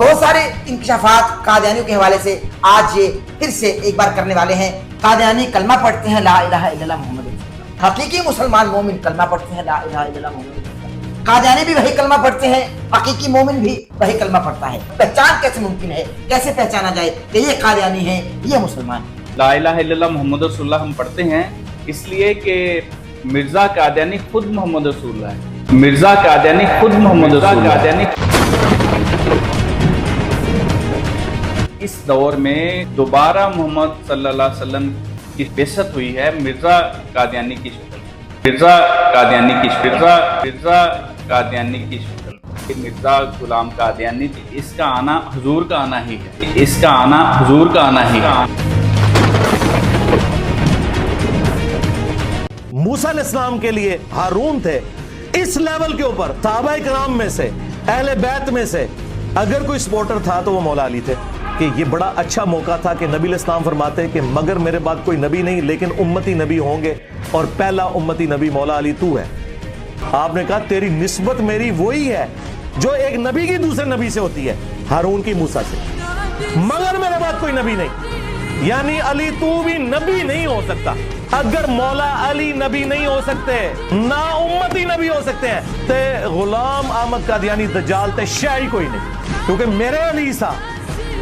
بہت سارے انکشافات قادیانیوں کے حوالے سے آج یہ پھر سے ایک بار کرنے والے ہیں۔ قادیانی کلمہ پڑھتے ہیں لا الہ الا اللہ محمد رسول اللہ، حقیقی مسلمان مومن کلمہ پڑھتے ہیں لا الہ الا اللہ محمد رسول اللہ۔ قادیانی بھی وہی کلمہ پڑھتے ہیں، حقیقی مومن بھی وہی کلمہ پڑھتا ہے۔ پہچان کیسے ممکن ہے، کیسے پہچانا جائے کہ یہ قادیانی ہے یہ مسلمان؟ لا الہ الا اللہ محمد رسول اللہ ہم پڑھتے ہیں اس لیے کہ مرزا قادیانی خود محمد رسول اللہ ہے۔ مرزا قادیانی خود محمد رسول اللہ ہے۔ اس دور میں دوبارہ محمد صلی اللہ علیہ وسلم کی بعثت ہوئی ہے مرزا قادیانی کی شکل، مرزا قادیانی کی شکل، مرزا قادیانی کی شکل، مرزا غلام قادیانی، اس کا آنا حضور کا آنا ہی ہے، اس کا آنا حضور کا آنا ہی ہے۔ موسیٰ علیہ السلام کے لیے ہارون تھے۔ اس لیول کے اوپر صحابہ کرام میں سے، اہل بیت میں سے اگر کوئی سپورٹر تھا تو وہ مولا علی تھے، کہ یہ بڑا اچھا موقع تھا کہ نبی علیہ السلام فرماتے کہ مگر میرے بعد کوئی نبی نہیں لیکن امتی نبی ہوں گے، اور پہلا امتی نبی مولا علی تو ہے۔ آپ نے کہا تیری نسبت میری وہی ہے جو ایک نبی کی دوسرے نبی سے ہوتی ہے، ہارون کی موسیٰ سے، مگر میرے بعد کوئی نبی نہیں، یعنی علی تو بھی نبی نہیں ہو سکتا۔ اگر مولا علی نبی نہیں ہو سکتے، نا امتی نبی ہو سکتے ہیں، تے غلام احمد قادیانی دجال تے شیعی کوئی نہیں، کیونکہ میرے علی سا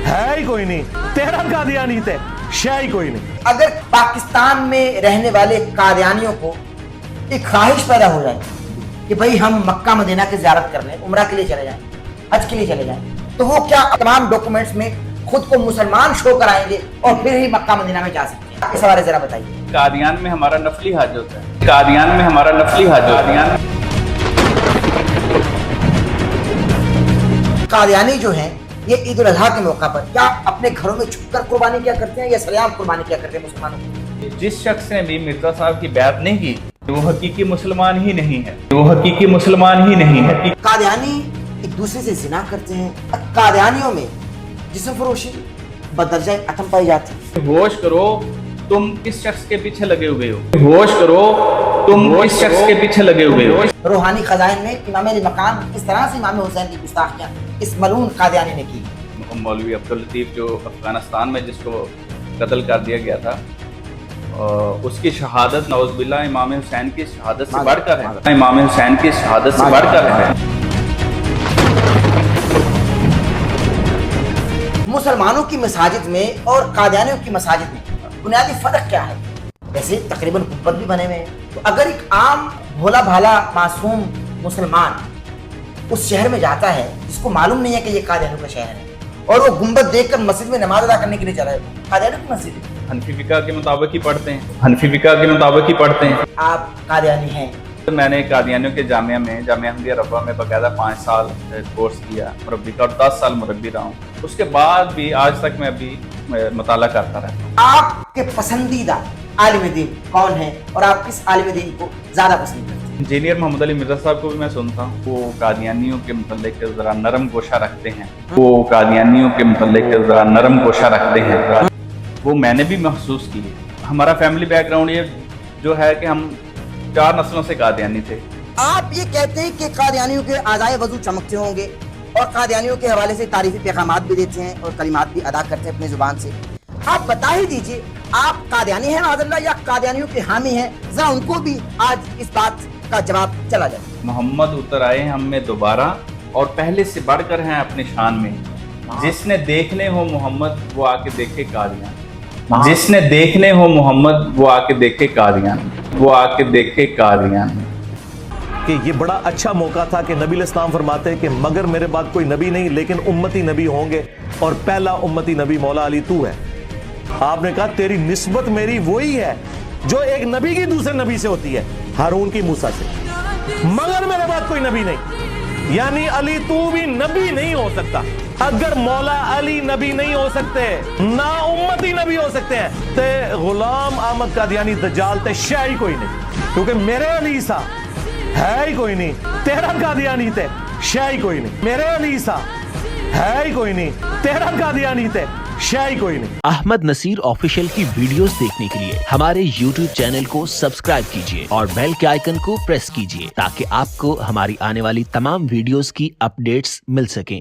ہے ہی کوئی نہیں، تیرا قادیانی تے شیعی کوئی نہیں۔ اگر پاکستان میں رہنے والے قادیانیوں کو ایک خواہش پیدا ہو جائے کہ بھئی ہم مکہ مدینہ کی زیارت کر لیں، عمرہ کے لیے چلے جائیں، حج کے لیے چلے جائیں، تو وہ کیا تمام ڈاکومنٹس میں خود کو مسلمان شو کرائیں گے اور پھر ہی مکہ مدینہ میں جا سکتے ہیں؟ اس حوالے ذرا بتائیے۔ قادیان میں ہمارا نفلی حج ہوتا ہے، قادیان میں ہمارا نفلی حج ہوتا ہے۔ قادیانی جو ہیں یہ عید الاضحیٰ کے موقع پر کیا اپنے گھروں میں چھپ کر قربانی کیا کرتے ہیں یا سریعام قربانی کیا کرتے ہیں مسلمانوں کو؟ جس شخص نے بھی مرزا صاحب کی بیعت نہیں کی وہ حقیقی مسلمان ہی نہیں ہے، وہ حقیقی مسلمان ہی نہیں ہے۔ قادیانی ایک دوسرے سے زنا کرتے ہیں، قادیانیوں میں جسم فروشی بدرجہ اتم پائی جاتی ہے۔ ہوش کرو تم کس شخص کے پیچھے لگے ہوئے ہو، ہوش کرو تم کس شخص کے پیچھے لگے ہوئے ہو۔ روحانی خزائن میں امام علی مقام کس طرح سے امام حسین کی گستاخیاں اس ملعون قادیانی نے کی۔ مولوی عبداللطیف جو افغانستان میں جس کو قتل کر دیا گیا تھا، اس کی شہادت نعوذ باللہ امام حسین کی شہادت سے بڑھ کر ہے، امام حسین کی شہادت سے بڑھ کر ہے۔ مسلمانوں کی مساجد میں اور قادیانیوں کی مساجد میں بنیادی فرق کیا ہے؟ ویسے تقریباً گنبد بھی بنے ہوئے ہیں، تو اگر ایک عام بھولا بھالا معصوم مسلمان اس شہر میں جاتا ہے جس کو معلوم نہیں ہے کہ یہ قادیانیوں کا شہر ہے اور وہ گنبد دیکھ کر مسجد میں نماز ادا کرنے کے لیے چلا ہے، قادیانیوں کی مسجد ہے، حنفی فقہ کے مطابق ہی پڑھتے ہیں، حنفی فقہ کے مطابق ہی پڑھتے ہیں۔ آپ قادیانی ہیں۔ میں نے قادیانیوں کے جامعہ میں، جامعہ احمدیہ ربوہ میں باقاعدہ 5 سال کورس کیا مربی کا، اور 10 سال مربی رہا ہوں۔ اس کے بعد بھی آج تک میں ابھی مطالعہ کرتا رہتا ہوں۔ آپ کے پسندیدہ عالم دین کون ہیں اور آپ کس عالم دین کو زیادہ پسند کرتے ہیں؟ انجینئر محمد علی مرزا صاحب کو بھی میں سنتا ہوں، وہ قادیانیوں کے متعلق ذرا نرم گوشہ رکھتے ہیں، وہ قادیانیوں کے متعلق ذرا نرم گوشہ رکھتے ہیں، وہ میں نے بھی محسوس کی ہے۔ ہمارا فیملی بیک گراؤنڈ یہ جو ہے کہ ہم 4 نسلوں سے قادیانی تھے۔ آپ یہ کہتے ہیں کہ قادیانیوں کے اعضائے وضو چمکتے ہوں گے اور قادیانیوں کے حوالے سے تعریفی پیغامات بھی دیتے ہیں اور کلمات بھی ادا کرتے ہیں اپنی زبان سے، آپ بتا ہی دیجئے آپ قادیانی ہیں معاذ اللہ یا قادیانیوں کے حامی ہیں؟ ذرا ان کو بھی آج اس بات کا جواب چلا جائے۔ محمد اتر آئے ہم میں دوبارہ اور پہلے سے بڑھ کر ہیں اپنی شان میں، جس نے دیکھنے ہو محمد وہ آ کے دیکھے قادیان، جس نے دیکھنے ہو محمد وہ آ کے دیکھے قادیان، وہ آ کے دیکھے قادیان۔ کہ یہ بڑا اچھا موقع تھا کہ نبی علیہ السلام فرماتے کہ مگر میرے بعد کوئی نبی نہیں لیکن امتی نبی ہوں گے، اور پہلا امتی نبی مولا علی تو ہے۔ آپ نے کہا تیری نسبت میری وہی ہے جو ایک نبی کی دوسرے نبی سے ہوتی ہے، ہارون کی موسیٰ سے، مگر میرے بعد کوئی نبی نہیں، یعنی علی تو بھی نبی نہیں ہو سکتا۔ اگر مولا علی نبی نہیں ہو سکتے، نا امتی نبی ہو سکتے ہیں، تے غلام احمد قادیانی دجال تے شیعی کوئی نہیں، کیونکہ میرے علی سا ہے ہی کوئی نہیں، تیرا قادیانی تے شیعی کوئی نہیں، میرے علی سا ہے ہی کوئی نہیں، تیرا قادیانی تے شیعی کوئی نہیں۔ احمد نصیر آفیشیل کی ویڈیوز دیکھنے کے لیے ہمارے یوٹیوب چینل کو سبسکرائب کیجیے اور بیل کے آئیکن کو پریس کیجیے تاکہ آپ کو ہماری آنے والی تمام ویڈیوز کی اپڈیٹس مل سکیں۔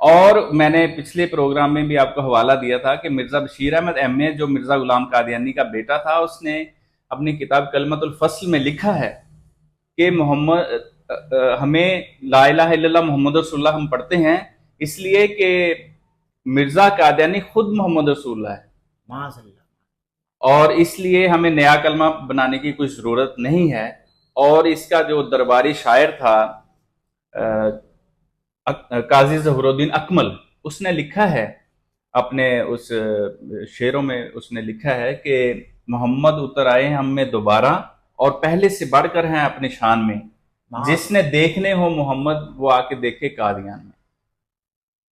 اور میں نے پچھلے پروگرام میں بھی آپ کو حوالہ دیا تھا کہ مرزا بشیر احمد ایم.اے جو مرزا غلام قادیانی کا بیٹا تھا، اس نے اپنی کتاب کلمۃ الفصل میں لکھا ہے کہ ہمیں لا الہ الا اللہ محمد رسول اللہ ہم پڑھتے ہیں اس لیے کہ مرزا قادیانی خود محمد رسول اللہ ہے، ماشاء اللہ، اور اس لیے ہمیں نیا کلمہ بنانے کی کوئی ضرورت نہیں ہے۔ اور اس کا جو درباری شاعر تھا قاضی ظہور الدین اکمل، اس نے لکھا ہے اپنے اس شعروں میں، اس نے لکھا ہے کہ محمد اتر آئے ہم میں دوبارہ اور پہلے سے بڑھ کر ہیں اپنی شان میں، جس نے دیکھنے ہو محمد وہ آ کے دیکھے قادیان میں۔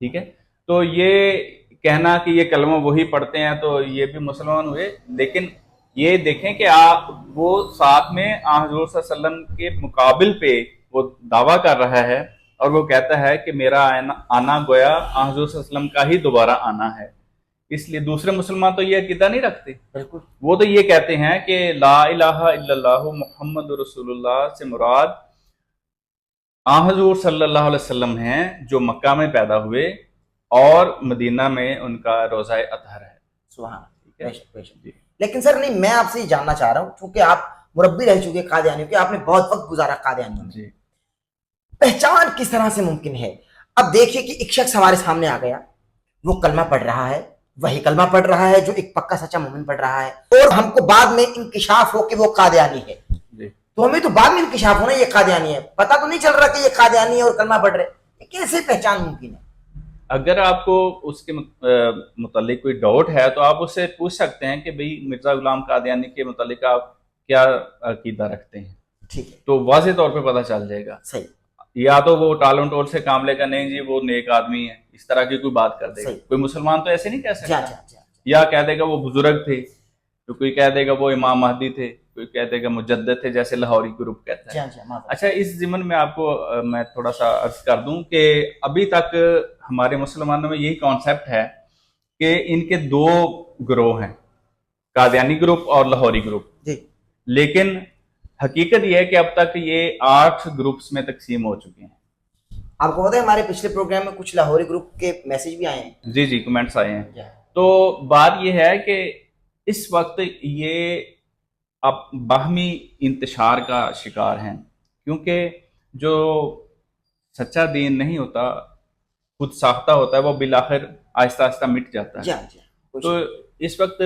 ٹھیک ہے، تو یہ کہنا کہ یہ کلمہ وہی پڑھتے ہیں تو یہ بھی مسلمان ہوئے، لیکن یہ دیکھیں کہ وہ ساتھ میں حضور صلی اللہ علیہ وسلم کے مقابل پہ وہ دعویٰ کر رہا ہے، اور وہ کہتا ہے کہ میرا آنا گویا حضور صلی اللہ علیہ وسلم کا ہی دوبارہ آنا ہے۔ اس لیے دوسرے مسلمان تو یہ عقیدہ نہیں رکھتے، بالکل، وہ تو یہ کہتے ہیں کہ لا الہ الا اللہ محمد رسول اللہ سے مراد حضور صلی اللہ علیہ وسلم ہیں جو مکہ میں پیدا ہوئے اور مدینہ میں ان کا روضہ اطہر ہے۔ سبحان اللہ، بے شک، بے شک۔ لیکن سر نہیں، میں آپ سے یہ جاننا چاہ رہا ہوں، چونکہ آپ مربی رہ چکے قادیانیوں کے، آپ نے بہت وقت گزارا قادیانیوں میں، پہچان کس طرح سے ممکن ہے؟ اب دیکھیے کہ ایک شخص ہمارے سامنے آ گیا، وہ کلمہ پڑھ رہا ہے، وہی کلمہ پڑھ رہا ہے جو ایک پکا سچا مومن پڑھ رہا ہے، اور ہم کو بعد میں انکشاف ہو کہ وہ قادیانی ہے، تو ہمیں تو بعد میں انکشاف ہونا یہ قادیانی ہے، پتہ تو نہیں چل رہا کہ یہ قادیانی ہے اور کلمہ پڑھ رہے، یہ کیسے پہچان ممکن ہے؟ اگر آپ کو اس کے متعلق کوئی ڈاؤٹ ہے تو آپ اس سے پوچھ سکتے ہیں کہ بھئی مرزا غلام قادیانی کے متعلق آپ کیا عقیدہ رکھتے ہیں، ٹھیک ہے، تو واضح طور پہ پتہ چل جائے گا۔ صحیح، یا تو وہ ٹالوں ٹول سے کام لے گا، نہیں جی وہ نیک آدمی ہے، اس طرح کی کوئی بات کر دے گا۔ کوئی مسلمان تو ایسے نہیں کہہ سکتا، یا کہہ دے گا وہ بزرگ تھے، تو کوئی کہہ دے گا وہ امام مہدی تھے، کوئی کہہ دے گا مجدد تھے، جیسے لاہوری گروپ کہتا ہے۔ اچھا، اس ضمن میں آپ کو میں تھوڑا سا عرض کر دوں کہ ابھی تک ہمارے مسلمانوں میں یہی کانسیپٹ ہے کہ ان کے دو گروہ ہیں، قادیانی گروپ اور لاہوری گروپ، لیکن حقیقت یہ ہے کہ اب تک یہ 8 گروپس میں تقسیم ہو چکے ہیں۔ آپ کو پتہ ہے ہمارے پچھلے پروگرام میں کچھ لاہوری گروپ کے میسج بھی آئے ہیں، جی کمنٹس آئے ہیں۔ تو بات یہ ہے کہ اس وقت یہ اب باہمی انتشار کا شکار ہیں، کیونکہ جو سچا دین نہیں ہوتا، خود ساختہ ہوتا ہے، وہ بالآخر آہستہ آہستہ مٹ جاتا ہے۔ تو اس وقت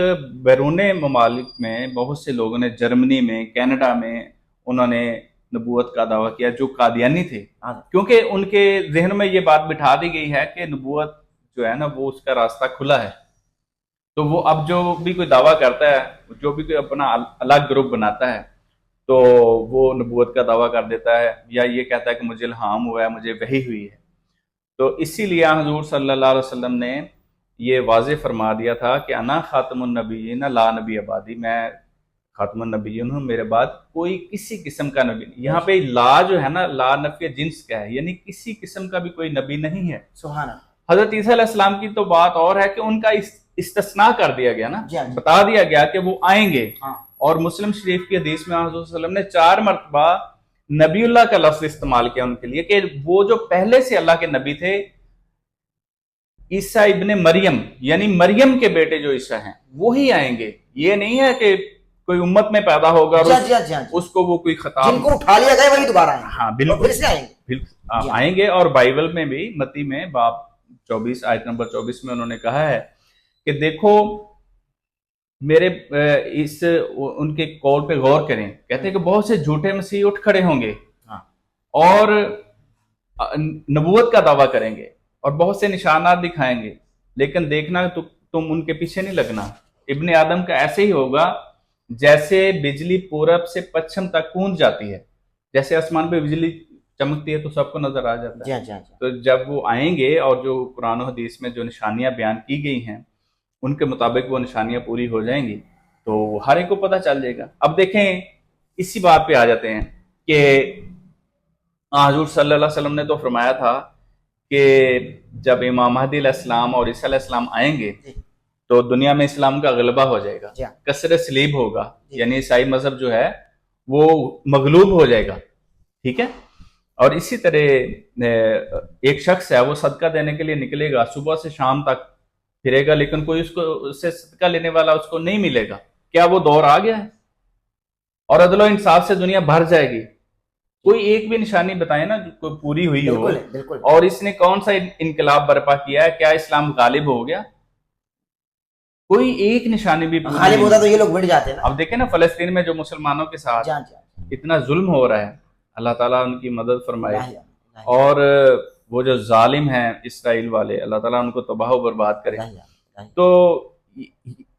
بیرون ممالک میں بہت سے لوگوں نے، جرمنی میں، کینیڈا میں، انہوں نے نبوت کا دعویٰ کیا جو قادیانی تھے، کیونکہ ان کے ذہن میں یہ بات بٹھا دی گئی ہے کہ نبوت جو ہے نا وہ اس کا راستہ کھلا ہے، تو وہ اب جو بھی کوئی دعویٰ کرتا ہے، جو بھی کوئی اپنا الگ گروپ بناتا ہے تو وہ نبوت کا دعویٰ کر دیتا ہے، یا یہ کہتا ہے کہ مجھے الہام ہوا ہے، مجھے وحی ہوئی ہے۔ تو اسی لیے حضور صلی اللہ علیہ وسلم نے یہ واضح فرما دیا تھا کہ انا خاتم النبیین لا نبی بعدی، میں خاتم النبیین ہوں، میرے بعد کوئی کسی قسم کا نبی نہیں۔ یہاں پہ لا جو ہے نا، لا نفی جنس کا ہے، یعنی کسی قسم کا بھی کوئی نبی نہیں ہے۔ سبحان اللہ۔ حضرت عیسیٰ علیہ السلام کی تو بات اور ہے کہ ان کا استثناء کر دیا گیا نا، بتا دیا گیا کہ وہ آئیں گے، اور مسلم شریف کی حدیث میں حضور صلی اللہ علیہ وسلم نے 4 مرتبہ نبی اللہ کا لفظ استعمال کیا ان کے لیے، کہ وہ جو پہلے سے اللہ کے نبی تھے، عیسیٰ ابن مریم، یعنی مریم کے بیٹے جو عیسیٰ ہیں وہی آئیں گے۔ یہ نہیں ہے کہ کوئی امت میں پیدا ہوگا اس کو وہ کوئی خطاب، جن کو اٹھا لیا گیا وہی دوبارہ آئیں گے۔ ہاں بالکل آئیں گے۔ اور بائبل میں بھی متی میں باب 24 آیت نمبر 24 میں انہوں نے کہا ہے کہ دیکھو میرے ان کے قول پہ غور کریں، کہتے ہیں کہ بہت سے جھوٹے مسیح اٹھ کھڑے ہوں گے اور نبوت کا دعویٰ کریں گے اور بہت سے نشانات دکھائیں گے، لیکن دیکھنا تم ان کے پیچھے نہیں لگنا۔ ابن آدم کا ایسے ہی ہوگا جیسے بجلی پورب سے پچھم تک گونج جاتی ہے، جیسے آسمان پہ بجلی چمکتی ہے تو سب کو نظر آ جاتا ہے۔ تو جب وہ آئیں گے اور جو قرآن و حدیث میں جو نشانیاں بیان کی گئی ہیں ان کے مطابق وہ نشانیاں پوری ہو جائیں گی تو ہر ایک کو پتہ چل جائے گا۔ اب دیکھیں اسی بات پہ آ جاتے ہیں کہ حضور صلی اللہ علیہ وسلم نے تو فرمایا تھا کہ جب امام مہدی علیہ السلام اور عیسیٰ علیہ السلام آئیں گے تو دنیا میں اسلام کا غلبہ ہو جائے گا، کثر صلیب ہوگا، یعنی عیسائی مذہب جو ہے وہ مغلوب ہو جائے گا، ٹھیک ہے۔ اور اسی طرح ایک شخص ہے وہ صدقہ دینے کے لیے نکلے گا صبح سے شام تک پھرے گا لیکن کوئی اس سے صدقہ لینے والا اس کو نہیں ملے گا. کیا وہ دور آ گیا ہے؟ اور عدل و انصاف سے دنیا بھر جائے گی. کوئی ایک بھی نشانی بتائے نا جو کوئی پوری ہوئی ہو. بالکل. اور اس نے کون سا انقلاب برپا کیا ہے؟ کیا اسلام غالب ہو گیا؟ کوئی ایک نشانی بھی غالب ہوتا تو یہ لوگ بڑھ جاتے ہیں نا. اب دیکھیں نا فلسطین میں جو مسلمانوں کے ساتھ اتنا ظلم ہو رہا ہے, اللہ تعالیٰ ان کی مدد فرمائے. اور وہ جو ظالم ہیں اسرائیل والے, اللہ تعالیٰ ان کو تباہ و برباد کرے. تو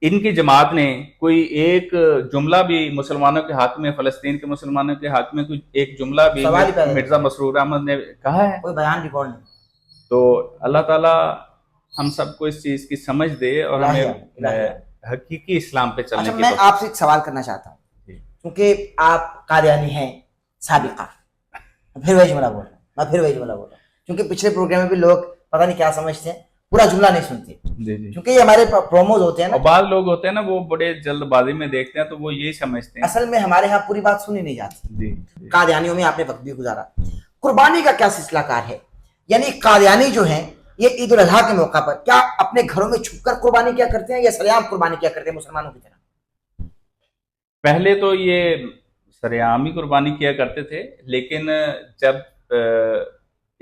ان کی جماعت نے کوئی ایک جملہ بھی مسلمانوں کے حق میں, فلسطین کے مسلمانوں کے حق میں کوئی ایک جملہ بھی مرزا مسرور احمد نے کہا ہے؟ کوئی بیان ریکارڈ نہیں. تو اللہ تعالیٰ ہم سب کو اس چیز کی سمجھ دے اور ہمیں حقیقی اسلام پہ چلنے کی. میں آپ سے ایک سوال کرنا چاہتا ہوں کیونکہ آپ قادیانی ہیں سابقہ. پھر وہی جملہ بول رہا ہوں کیونکہ پچھلے پروگرام میں بھی لوگ پتہ نہیں کیا سمجھتے ہیں, پورا جملہ نہیں سنتے کیونکہ یہ ہمارے پروموز ہوتے ہیں نا. بعض لوگ ہوتے ہیں نا وہ بڑے جلد بازی میں دیکھتے ہیں تو وہ یہی سمجھتے ہیں. اصل میں ہمارے ہاں پوری بات سنی نہیں جاتی. قادیانیوں میں آپ نے وقت بھی گزارا. قربانی کا کیا سلسلہ کار ہے؟ یعنی قادیانی جو ہیں یہ عید الاضحیٰ کے موقع پر کیا اپنے گھروں میں چھپ کر قربانی کیا کرتے ہیں یا سریعام قربانی کیا کرتے ہیں مسلمانوں کی طرح؟ پہلے تو یہ سریعامی قربانی کیا کرتے تھے, لیکن جب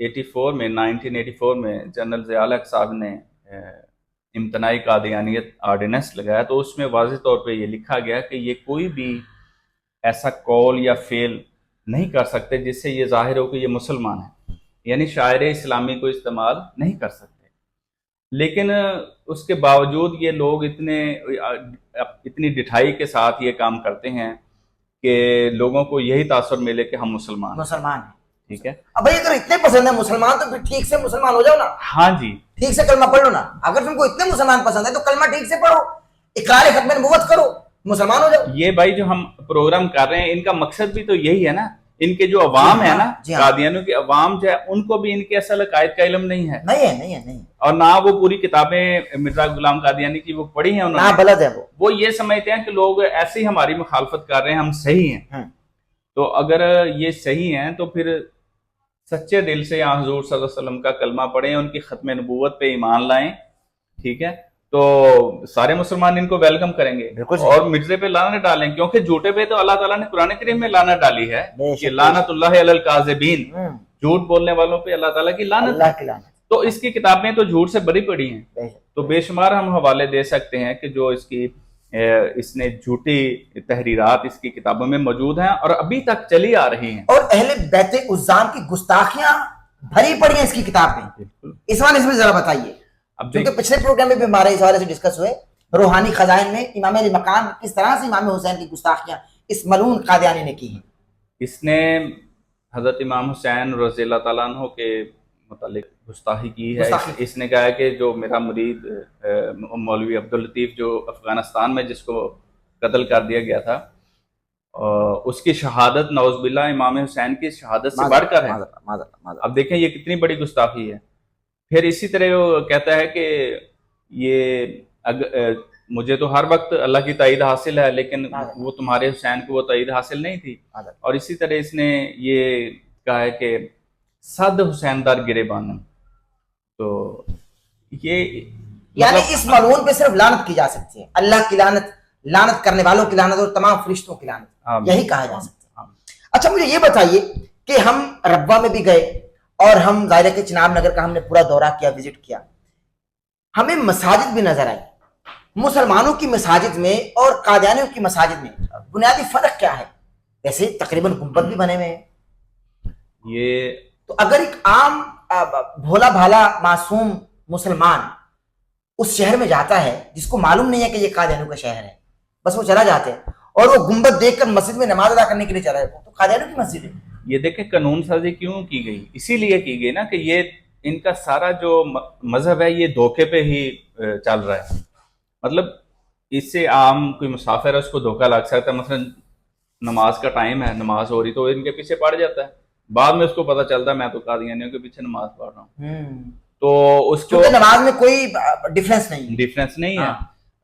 1984 میں جنرل ضیاء الحق صاحب نے امتناعی قادیانیت آرڈیننس لگایا تو اس میں واضح طور پہ یہ لکھا گیا کہ یہ کوئی بھی ایسا قول یا فعل نہیں کر سکتے جس سے یہ ظاہر ہو کہ یہ مسلمان ہے, یعنی شاعر اسلامی کو استعمال نہیں کر سکتے. لیکن اس کے باوجود یہ لوگ اتنی ڈٹھائی کے ساتھ یہ کام کرتے ہیں کہ لوگوں کو یہی تاثر ملے کہ ہم مسلمان ہیں. ٹھیک ہے, اب بھائی اگر اتنے پسند ہے مسلمان تو پھر ٹھیک سے مسلمان ہو جاؤ نا. ہاں جی, ٹھیک سے کلمہ پڑھ لو نا. اگر تم کو اتنے مسلمان پسند ہے تو کلمہ ٹھیک سے پڑھو, اقرار ختم نبوت کرو, مسلمان ہو جاؤ. یہ بھائی جو ہم پروگرام کر رہے ہیں ان کا مقصد بھی تو یہی ہے نا. ان کے جو عوام ہے نا, قادیانیوں کی عوام جو ہے ان کو بھی ان کے اصل عقائد کا علم نہیں ہے. نہیں. اور نہ وہ پوری کتابیں مرزا غلام قادیانی کی وہ پڑھی ہیں انہوں نے, بلد ہے وہ یہ سمجھتے ہیں کہ لوگ ایسے ہی ہماری مخالفت کر رہے ہیں, ہم صحیح ہیں. تو اگر یہ صحیح ہیں تو پھر سچے دل سے یہاں حضور صلی اللہ علیہ وسلم کا کلمہ پڑھیں, ان کی ختم نبوت پہ ایمان لائیں. ٹھیک ہے, تو سارے مسلمان ان کو ویلکم کریں گے اور مرزے پہ لعنت ڈالیں, کیونکہ جھوٹے پہ تو اللہ تعالیٰ نے قرآن کریم میں لعنت ڈالی ہے کہ لعنت اللہ علی الکاذبین, جھوٹ بولنے والوں پہ اللہ تعالیٰ کی لعنت. تو اس کی کتابیں تو جھوٹ سے بری پڑی ہیں. تو بے شمار ہم حوالے دے سکتے ہیں کہ جو اس نے جھوٹی تحریرات اس کی کتابوں میں موجود ہیں اور ابھی تک چلی آ رہی ہیں. اور اہل بیت عزام کی گستاخیاں بھری پڑی ہیں اس کی کتاب میں. اس حوالے سے ذرا بتائیے, کیونکہ پچھلے پروگرام میں بھی ہمارے اس حوالے سے ڈسکس ہوئے, روحانی خزائن میں امام علی مقام کس طرح سے امام حسین کی گستاخیاں اس ملعون قادیانی نے کی ہیں. اس نے حضرت امام حسین رضی اللہ تعالیٰ عنہ کے متعلق گستاخی کی ہے. اس نے کہا ہے کہ جو میرا مرید مولوی عبداللطیف جو افغانستان میں جس کو قتل کر دیا گیا تھا, اس کی شہادت نعوذ باللہ امام حسین کی شہادت سے بڑھ کر ہے. اب دیکھیں یہ کتنی بڑی گستاخی ہے. پھر اسی طرح وہ کہتا ہے کہ مجھے تو ہر وقت اللہ کی تائید حاصل ہے لیکن وہ تمہارے حسین کو وہ تائید حاصل نہیں تھی. اور اسی طرح اس نے یہ کہا ہے کہ صد حسین در گریبانم. تو یہ یعنی اس ملعون پہ صرف لعنت کی جا سکتی ہے, اللہ کی لعنت, لعنت کرنے والوں کی لعنت اور تمام فرشتوں کی لعنت, یہی کہا جا سکتا ہے. اچھا مجھے یہ بتائیے کہ ہم ربوہ میں بھی گئے اور ہم ظاہر ہے کہ چناب نگر کا ہم نے پورا دورہ کیا, وزٹ کیا, ہمیں مساجد بھی نظر آئی. مسلمانوں کی مساجد میں اور قادیانیوں کی مساجد میں بنیادی فرق کیا ہے؟ ایسے تقریباً گنبد بھی بنے ہوئے ہیں. یہ تو اگر ایک عام بھولا بھالا معصوم مسلمان اس شہر میں جاتا ہے جس کو معلوم نہیں ہے کہ یہ قادیانیوں کا شہر ہے, بس وہ چلا جاتے ہیں اور وہ گنبد دیکھ کر مسجد میں نماز ادا کرنے کے لیے چلا جاتا ہے, تو قادیانیوں کی مسجد ہے. یہ دیکھیں قانون سازی کیوں کی گئی, اسی لیے کی گئی نا کہ یہ ان کا سارا جو مذہب ہے یہ دھوکے پہ ہی چل رہا ہے. مطلب اس سے عام کوئی مسافر ہے اس کو دھوکہ لگ سکتا ہے. مثلا نماز کا ٹائم ہے, نماز ہو رہی تو ان کے پیچھے پڑ جاتا ہے, بعد میں اس کو پتہ چلتا ہے میں تو قادیانیوں کے پیچھے نماز پڑھ رہا ہوں. تو اس کو نماز میں کوئی ڈیفرنس نہیں ہے.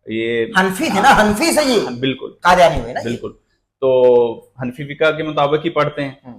یہ حنفی تھے نا, حنفی سے یہ بالکل قادیانی ہوئے نا, بالکل. تو حنفی فقہ کے مطابق ہی پڑھتے ہیں.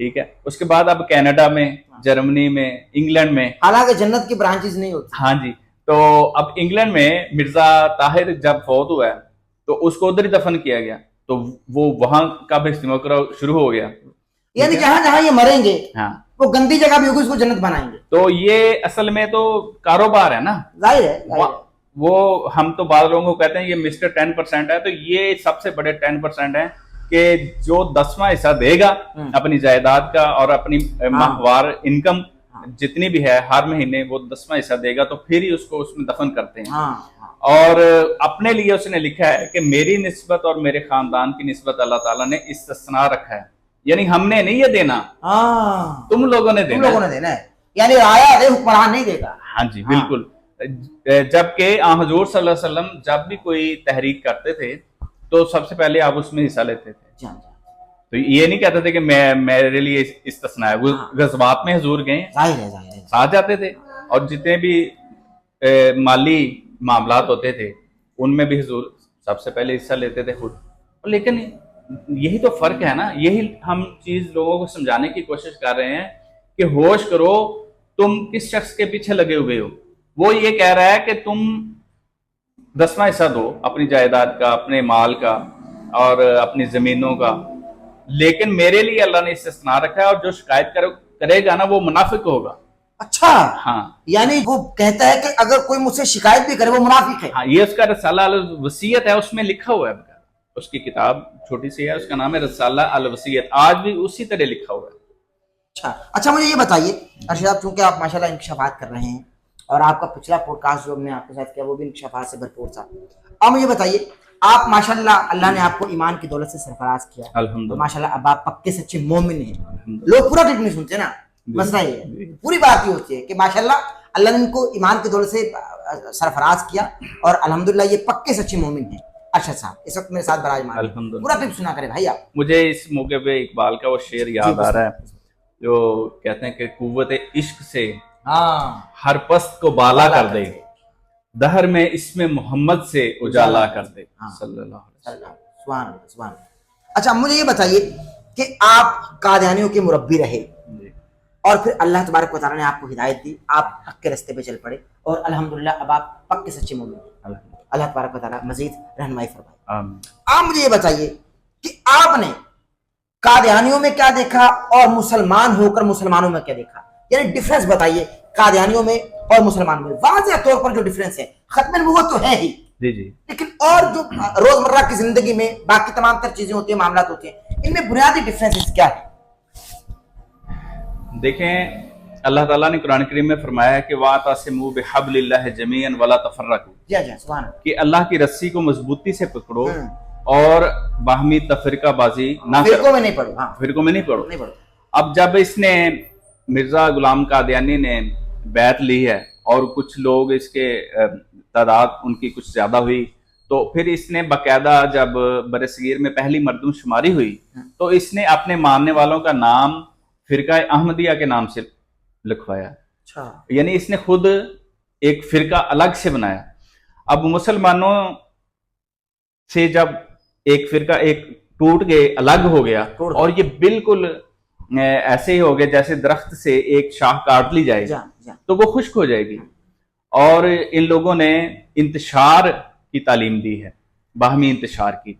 ٹھیک ہے. اس کے بعد اب کینیڈا میں, جرمنی میں, انگلینڈ میں, حالانکہ جنت کی برانچز نہیں ہوتی. ہاں جی. تو اب انگلینڈ میں مرزا طاہر جب فوت ہوا ہے تو اس کو ادھر ہی دفن کیا گیا, تو وہ وہاں کا بھی اجتماع شروع ہو گیا. یعنی جہاں جہاں یہ مریں گے ہاں, وہ گندی جگہ بھی ہوگی اس کو جنت بنائیں گے. تو یہ اصل میں تو کاروبار ہے نا, ظاہر ہے. وہ ہم تو بعض لوگوں کو کہتے ہیں یہ مسٹر 10% ہے, تو یہ سب سے بڑے 10% ہیں کہ جو 10واں حصہ دے گا اپنی جائیداد کا اور اپنی ماہوار انکم جتنی بھی ہے ہر مہینے وہ 10واں حصہ دے گا, تو پھر ہی اس کو اس میں دفن کرتے ہیں. اور اپنے لیے اس نے لکھا ہے کہ میری نسبت اور میرے خاندان کی نسبت اللہ تعالیٰ نے استثناء رکھا ہے, یعنی ہم نے نہیں یہ دینا, تم لوگوں نے دینا ہے. یعنی آیا دے حکمران نہیں دے گا. ہاں جی بالکل. جبکہ حضور صلی اللہ علیہ وسلم جب بھی کوئی تحریک کرتے تھے تو سب سے پہلے آپ اس میں حصہ لیتے تھے. تو یہ نہیں کہتے تھے کہ میرے لیے استثناء ہے. غزوات میں حضور گئے, ساتھ جاتے تھے, اور جتنے بھی مالی معاملات ہوتے تھے ان میں بھی حضور سب سے پہلے حصہ لیتے تھے خود. لیکن یہی تو فرق ہے نا, یہی ہم چیز لوگوں کو سمجھانے کی کوشش کر رہے ہیں کہ ہوش کرو, تم کس شخص کے پیچھے لگے ہوئے ہو. وہ یہ کہہ رہا ہے کہ تم 10واں حصہ دو اپنی جائیداد کا, اپنے مال کا اور اپنی زمینوں کا, لیکن میرے لیے اللہ نے استثناء رکھا ہے, اور جو شکایت کرے گا نا وہ منافق ہوگا. اچھا, ہاں, یعنی وہ کہتا ہے کہ اگر کوئی مجھ سے شکایت بھی کرے وہ منافق ہے. ہاں, یہ اس کا رسالہ الوصیت ہے, اس میں لکھا ہوا ہے. اس کی کتاب چھوٹی سی ہے, اس کا نام ہے رسالہ الوصیت, آج بھی اسی طرح لکھا ہوا ہے. اچھا مجھے یہ بتائیے ارشد صاحب, چونکہ آپ ماشاءاللہ انکشافات کر رہے ہیں اور آپ کا پچھلا پوڈ کاسٹ جو ہم نے آپ کے ساتھ کیا وہ بھی انکشافات سے بھرپور تھا, اب مجھے بتائیے آپ ماشاءاللہ اللہ نے آپ کو ایمان کی دولت سے سرفراز کیا, الحمدللہ ماشاءاللہ اب آپ پکے سچے مومن ہیں. لوگ پورا ٹریٹ نہیں سنتے نا, مسئلہ یہ ہے, پوری بات یہ ہوتی ہے کہ ماشاءاللہ اللہ نے ان کو ایمان کی دولت سے سرفراز کیا اور الحمدللہ یہ پکے سچے مومن ہیں. ارشد صاحب اس وقت میرے ساتھ براجمان, پورا ٹرپ سنا کرے بھائی آپ. مجھے اس موقع پہ اقبال کا وہ شعر یاد آ رہا ہے جو کہتے ہیں کہ قوت عشق سے ہر پست کو بالا کر دے, دہر میں اسم محمد سے اجالا کر دے, صلی اللہ علیہ وسلم. سبحان اللہ سبحان اللہ. اچھا مجھے یہ بتائیے کہ آپ قادیانیوں کے مربی رہے اور پھر اللہ تبارک و تعالیٰ نے آپ کو ہدایت دی, آپ حق کے راستے پہ چل پڑے اور الحمدللہ اب آپ پکے سچے مومن ہیں. اللہ تبارک و تعالیٰ مزید رہنمائی فرمائے. آپ مجھے یہ بتائیے کہ آپ نے قادیانیوں میں کیا دیکھا اور مسلمان ہو کر مسلمانوں میں کیا دیکھا, یعنی ڈفرنس بتائیے قادیانیوں میں اور مسلمانوں میں. واضح طور پر جو ڈفرنس ہے, ختم نبوت تو ہے ہی جی جی, لیکن اور جو روزمرہ کی زندگی میں باقی تمام تر چیزیں ہوتی ہیں, معاملات ہوتے ہیں, ان میں بنیادی ڈفرنس کیا ہے؟ دیکھیں اللہ تعالیٰ نے قرآن کریم میں فرمایا ہے کہ وَاعْتَصِمُوا بِحَبْلِ اللَّهِ جَمِيعًا وَلَا تَفَرَّقُوا. جی سبحان اللہ, کہ اللہ کی رسی کو مضبوطی سے پکڑو اور باہمی تفرقہ بازی نہ کرو, فرقوں میں نہیں پڑھو. ہاں, فرقوں میں نہیں پڑھو. اب جب اس نے مرزا غلام قادیانی نے بیعت لی ہے اور کچھ لوگ اس کے تعداد ان کی کچھ زیادہ ہوئی, تو پھر اس نے باقاعدہ جب برصغیر میں پہلی مردم شماری ہوئی تو اس نے اپنے ماننے والوں کا نام فرقہ احمدیہ کے نام سے لکھوایا. یعنی اس نے خود ایک فرقہ الگ سے بنایا. اب مسلمانوں سے جب ایک فرقہ ایک ٹوٹ کے الگ ہو گیا اور یہ بالکل ایسے ہی ہو گیا جیسے درخت سے ایک شاخ کاٹ لی جائے تو وہ خشک ہو جائے گی. اور ان لوگوں نے انتشار کی تعلیم دی ہے, باہمی انتشار کی.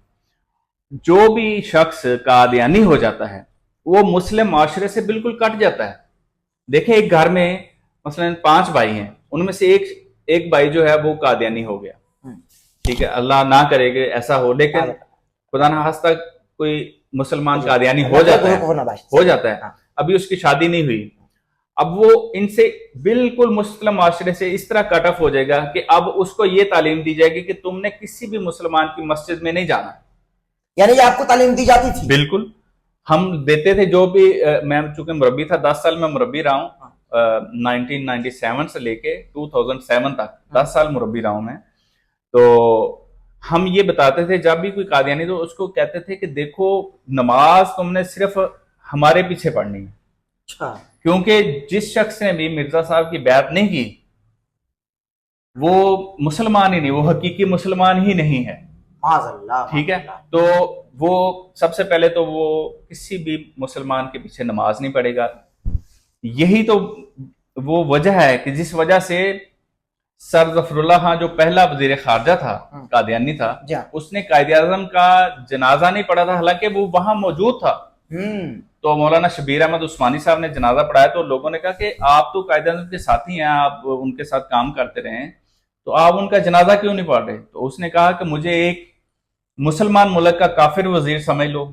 جو بھی شخص قادیانی ہو جاتا ہے وہ مسلم معاشرے سے بالکل کٹ جاتا ہے. دیکھیں ایک گھر میں مثلا 5 بھائی ہیں, ان میں سے ایک بھائی جو ہے وہ قادیانی ہو گیا, ٹھیک ہے, اللہ نہ کرے کہ ایسا ہو, لیکن خدا نہ خواستہ کوئی مسلمان قادیانی ہو جاتا ہے, ابھی اس کی شادی نہیں ہوئی, اب وہ ان سے بالکل مسلم معاشرے سے اس طرح کٹ آف ہو جائے گا کہ اب اس کو یہ تعلیم دی جائے گی کہ تم نے کسی بھی مسلمان کی مسجد میں نہیں جانا. یعنی یہ آپ کو تعلیم دی جاتی تھی؟ بالکل, ہم دیتے تھے. جو بھی میں چونکہ مربی تھا 10 سال میں مربی رہا ہوں, 1997 سے لے کے 2007 تک 10 سال مربی رہا ہوں میں. تو ہم یہ بتاتے تھے جب بھی کوئی قادیانی تو اس کو کہتے تھے کہ دیکھو نماز تم نے صرف ہمارے پیچھے پڑھنی ہے, کیونکہ جس شخص نے بھی مرزا صاحب کی بیعت نہیں کی وہ مسلمان ہی نہیں, وہ حقیقی مسلمان ہی نہیں ہے. معاذ اللہ، ٹھیک ہے. تو وہ سب سے پہلے تو وہ کسی بھی مسلمان کے پیچھے نماز نہیں پڑھے گا. یہی تو وہ وجہ ہے کہ جس وجہ سے سر ظفر اللہ خان جو پہلا وزیر خارجہ تھا، قادیانی تھا، اس نے قائد اعظم کا جنازہ نہیں پڑھا تھا، حالانکہ وہ وہاں موجود تھا. تو مولانا شبیر احمد عثمانی صاحب نے جنازہ پڑھایا تو لوگوں نے کہا کہ آپ تو قائد اعظم کے ساتھی ہیں، آپ ان کے ساتھ کام کرتے رہے ہیں، تو آپ ان کا جنازہ کیوں نہیں پڑھ رہے؟ تو اس نے کہا کہ مجھے ایک مسلمان ملک کا کافر وزیر سمجھ لو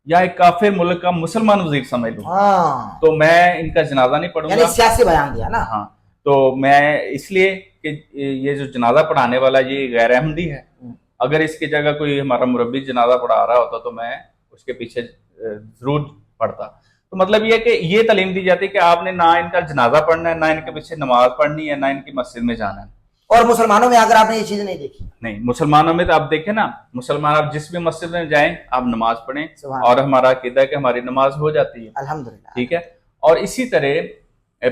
یا ایک کافر ملک کا مسلمان وزیر سمجھ لو، تو میں ان کا جنازہ نہیں پڑھوں یعنی گا. سیاسی بیان دیا نا. ہاں، تو میں اس لیے کہ یہ جو جنازہ پڑھانے والا یہ غیر احمدی ہے، اگر اس کی جگہ کوئی ہمارا مربی جنازہ پڑھا رہا ہوتا تو میں اس کے پیچھے ضرور پڑھتا. تو مطلب یہ کہ یہ تعلیم دی جاتی ہے کہ آپ نے نہ ان کا جنازہ پڑھنا ہے، نہ ان کے پیچھے نماز پڑھنی ہے، نہ ان کی مسجد میں جانا ہے. اور مسلمانوں میں اگر آپ نے یہ چیز نہیں دیکھی، نہیں، مسلمانوں میں تو آپ دیکھیں نا، مسلمان آپ جس بھی مسجد میں جائیں آپ نماز پڑھیں، اور ہمارا عقیدہ ہے کہ ہماری نماز ہو جاتی ہے، الحمدللہ. ٹھیک ہے. اور اسی طرح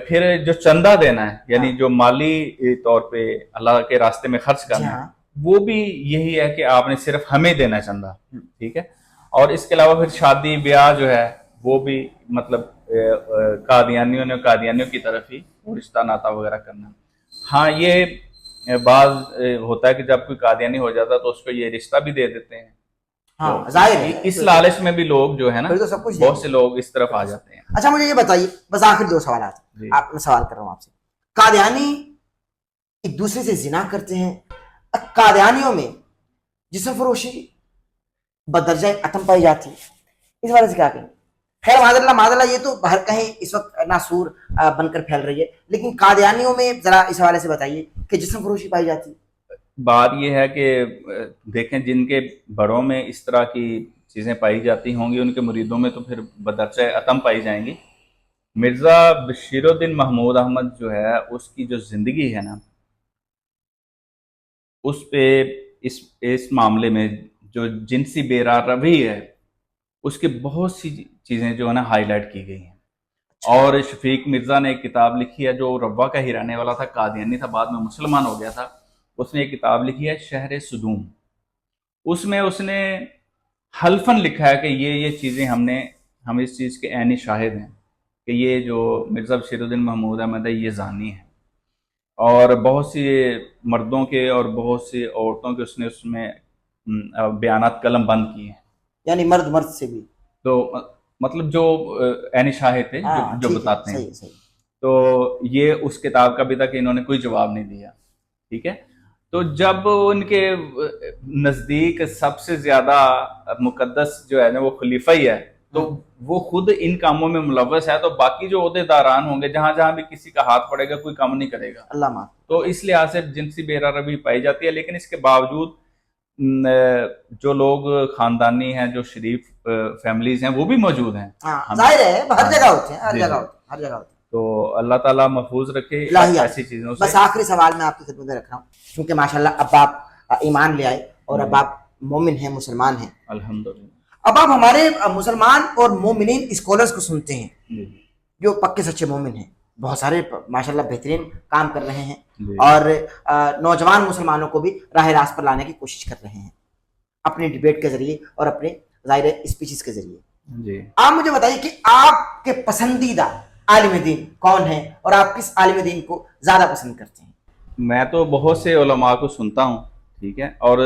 پھر جو چندہ دینا ہے، یعنی جو مالی طور پہ اللہ کے راستے میں خرچ کرنا ہے، وہ بھی یہی ہے کہ آپ نے صرف ہمیں دینا چندہ، ٹھیک ہے. اور اس کے علاوہ پھر شادی بیاہ جو ہے وہ بھی مطلب قادیانیوں کی طرف ہی رشتہ ناتا وغیرہ کرنا. ہاں، یہ بعض ہوتا ہے کہ جب کوئی قادیانی ہو جاتا ہے تو اس کو یہ رشتہ بھی دے دیتے ہیں. ہاں، ظاہر ہے اس لالچ میں بھی لوگ جو ہے نا، پھر تو سب کچھ بہت سے لوگ اس طرف آ جاتے ہیں. اچھا، مجھے یہ بتائیے، بس آخر 2 سوالات آپ میں سوال کر رہا ہوں آپ سے. قادیانی ایک دوسرے سے زنا کرتے ہیں، قادیانیوں میں جسم فروشی بدرجہ اتم پائی جاتی ہے، اس بارے سے کیا کہیں؟ خیر معذ اللہ یہ تو باہر کہیں اس وقت ناسور بن کر پھیل رہی ہے، لیکن قادیانیوں میں ذرا اس حوالے سے بتائیے کہ جسم فروشی پائی جاتی ہے. بات یہ ہے کہ دیکھیں جن کے بڑوں میں اس طرح کی چیزیں پائی جاتی ہوں گی ان کے مریدوں میں تو پھر بدرجہ اتم پائی جائیں گی. مرزا بشیر الدین محمود احمد جو ہے اس کی جو زندگی ہے نا، اس پہ اس معاملے میں جو جنسی بے روی ہے اس کی بہت سی چیزیں جو ہے نا ہائی لائٹ کی گئی ہیں. اور شفیق مرزا نے ایک کتاب لکھی ہے جو روا کا ہی رہنے والا تھا، قادیانی تھا، بعد میں مسلمان ہو گیا تھا. اس نے ایک کتاب لکھی ہے شہر صدوم. اس میں اس نے حلفاً لکھا ہے کہ یہ چیزیں ہم اس چیز کے عینی شاہد ہیں کہ یہ جو مرزا بشیر الدین محمود احمد ہے یہ زانی ہے. اور بہت سی مردوں کے اور بہت سی عورتوں کے اس میں بیانات قلم بند کیے ہیں، یعنی مرد سے بھی. تو مطلب جو عینی شاہد تھے جو بتاتے ہیں. تو یہ اس کتاب کا بھی تھا کہ انہوں نے کوئی جواب نہیں دیا، ٹھیک ہے. تو جب ان کے نزدیک سب سے زیادہ مقدس جو ہے نا وہ خلیفہ ہی ہے، تو وہ خود ان کاموں میں ملوث ہے، تو باقی جو عہدے داران ہوں گے جہاں جہاں بھی کسی کا ہاتھ پڑے گا کوئی کام نہیں کرے گا. اللہ معاف. تو اس لحاظ سے جنسی بے روی پائی جاتی ہے. لیکن اس کے باوجود جو لوگ خاندانی ہیں، جو شریف فیملیز ہیں، وہ بھی موجود ہیں. ظاہر ہے ہر جگہ ہوتے ہیں، ہر جگہ ہوتے ہیں. تو اللہ تعالیٰ محفوظ رکھے ایسی چیزوں سے. بس آخری سوال میں آپ کی خدمت میں رکھ رہا ہوں، کیونکہ ماشاءاللہ اب آپ ایمان لے آئے اور اب آپ مومن ہیں، مسلمان ہیں الحمدللہ. اب آپ ہمارے مسلمان اور مومنین اسکالرز کو سنتے ہیں جو پکے سچے مومن ہیں، بہت سارے ماشاءاللہ بہترین کام کر رہے ہیں، اور نوجوان مسلمانوں کو بھی راہ راست پر لانے کی کوشش کر رہے ہیں اپنے ڈیبیٹ کے ذریعے اور اپنے ظاہر اسپیچز کے ذریعے. آپ مجھے بتائیے کہ آپ کے پسندیدہ عالم دین کون ہیں اور آپ کس عالم دین کو زیادہ پسند کرتے ہیں؟ میں تو بہت سے علماء کو سنتا ہوں، ٹھیک ہے، اور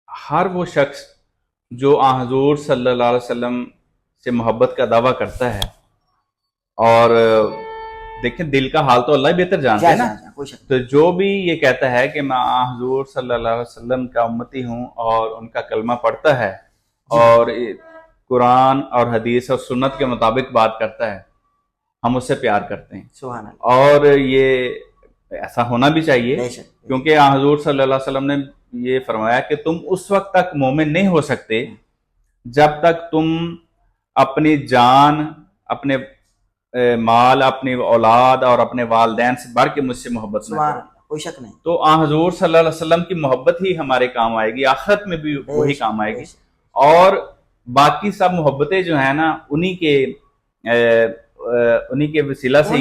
ہر وہ شخص جو حضور صلی اللہ علیہ وسلم سے محبت کا دعویٰ کرتا ہے، اور دیکھیں دل کا حال تو اللہ ہی بہتر جانتا ہے نا، تو جو بھی یہ کہتا ہے کہ میں حضور صلی اللہ علیہ وسلم کا امتی ہوں اور ان کا کلمہ پڑھتا ہے اور قرآن اور حدیث اور سنت کے مطابق بات کرتا ہے، ہم اس سے پیار کرتے ہیں. سبحان اللہ. اور یہ ایسا ہونا بھی چاہیے، کیونکہ حضور صلی اللہ علیہ وسلم نے یہ فرمایا کہ تم اس وقت تک مومن نہیں ہو سکتے جب تک تم اپنی جان، اپنے مال، اپنی اولاد اور اپنے والدین سے بڑھ کے مجھ سے محبت نہ کرو. کوئی شک نہیں. تو حضور صلی اللہ علیہ وسلم کی محبت ہی ہمارے کام آئے گی، آخرت میں بھی وہی کام آئے گی. اور باقی سب محبتیں جو ہیں نا انہی کے وسیلہ سے ہیں،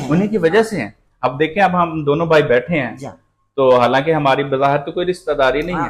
انہی کی وجہ سے ہیں. اب دیکھیں، اب ہم دونوں بھائی بیٹھے ہیں، تو حالانکہ ہماری بظاہر تو کوئی رشتہ داری نہیں ہے،